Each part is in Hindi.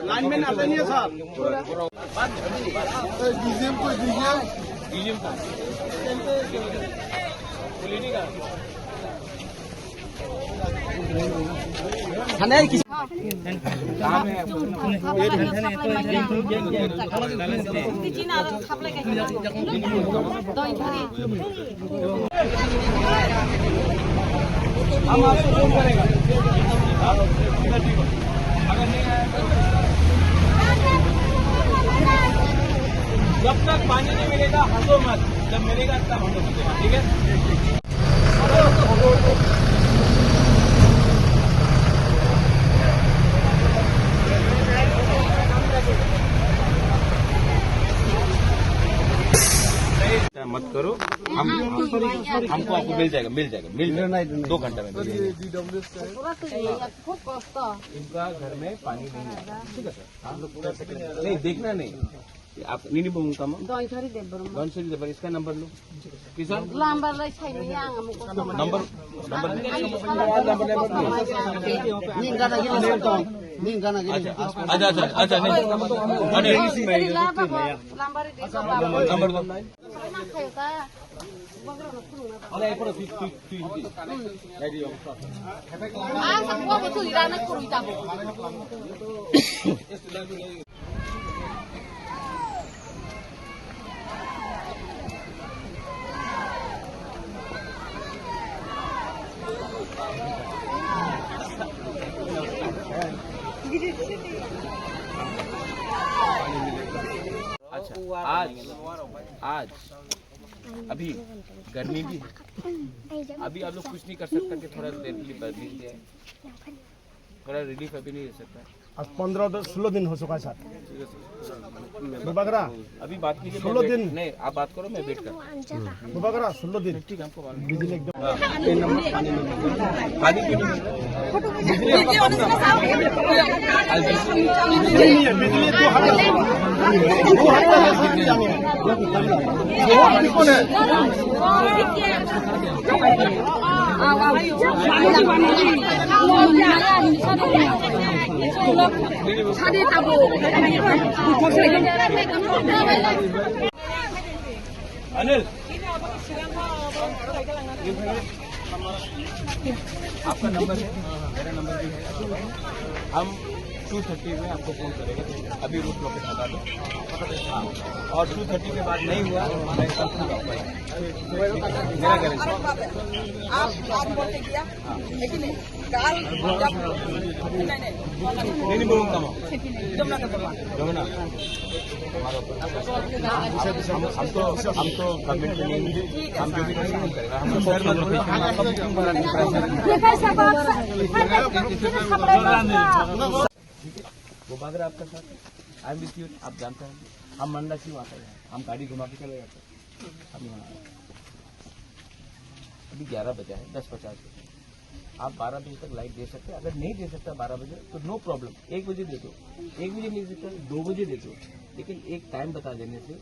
लाइनमैन आते नहीं है साहब। हम आपको फोन करेगा अगर नहीं आया जब तक पानी नहीं मिलेगा हंसो मत, जब मिलेगा तब हम लोग ठीक है। मत करो, हमको आपको मिल जाएगा 2 घंटे में। इनका घर में पानी नहीं है, ठीक है सर, आप लोग नहीं देखना नहीं, आप नहीं बोलूँगा इसका नंबर लो किसान नंबर अच्छा आज अभी गर्मी भी है, अभी आप लोग कुछ नहीं कर सकता कि थोड़ा देर के लिए बदली जाए, थोड़ा रिलीफ अभी नहीं दे सकता। आज 15-16 दिन हो चुका है सर। बगरा अभी बात कीजिए, 16 दिन नहीं आप बात करो, मैं वेट कर बगरा 16 दिन ठीक है। हमको बिजली एकदम पानी क्यों नहीं बिजली अनिल आपका नंबर है, मेरा नंबर भी है, हम 2:30 में आपको फोन करेंगे। अभी रूट लोकेट बता दो और 2:30 के बाद नहीं हुआ मैं कल मेरा गारंटी आप बोलते किया लेकिन नहीं बोलूँगा जमुना हम तो गवर्नमेंट में नहीं, हम जो भी करेंगे हम करेंगे, हम वो बागर आपका साथ आई एम विथ यू, आप जानते हैं हम मंडा क्यों आते हैं, हम गाड़ी घुमा के चले जाते हैं। अभी 11 बजे है, 10:50 आप 12 बजे तक लाइट दे सकते हैं, अगर नहीं दे सकता 12 बजे तो नो प्रॉब्लम, 1 बजे दे दो, 1 बजे नहीं देता 2 बजे दे दो, लेकिन एक टाइम बता देने से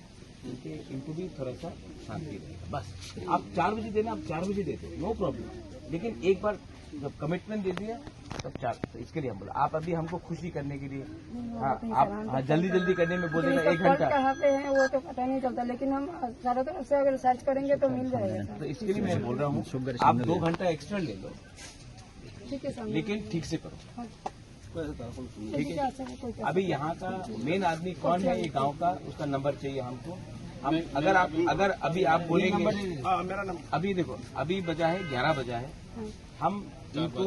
इनको भी थोड़ा सा शांति रहेगा। बस आप 4 बजे देना, आप 4 बजे दे दो, नो प्रॉब्लम, लेकिन एक बार जब कमिटमेंट दे दिया तब 4, तो इसके लिए हम बोला आप अभी हमको खुशी करने के लिए आप जल्दी करने में बोलेगा 1 घंटा कहाँ पे है वो तो पता नहीं चलता, लेकिन हम चारों तरफ से अगर सर्च करेंगे तो मिल जाएगा। तो इसके लिए मैं बोल रहा हूँ आप 2 घंटा एक्स्ट्रा ले लो, ठीक है सर, लेकिन ठीक से करो, ठीक है। अभी यहाँ का मेन आदमी कौन है, ये गांव का, उसका नंबर चाहिए हमको। हम अगर अभी आप बोलेंगे अभी देखो अभी बजा है 11 बजा है, हम इनको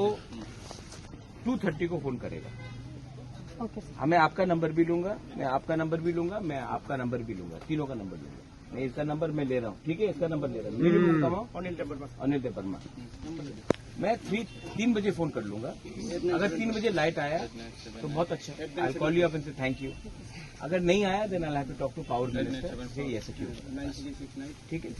2:30 को फोन करेगा। Okay sir. मैं आपका नंबर भी लूंगा, मैं आपका नंबर भी लूंगा, मैं आपका नंबर भी लूंगा, तीनों का नंबर लूंगा। मैं इसका नंबर मैं ले रहा हूँ, ठीक है, इसका नंबर ले रहा हूँ। मेरे मुंह कमाओ, अनिल वर्मा। मैं 3 बजे फोन कर लूंगा। अगर 3 बजे लाइट आया तो बहुत अच्छा, I call you up and say thank you. अगर नहीं आया then I have to talk to power minister, से ये ऐसे क्यों, ठीक है।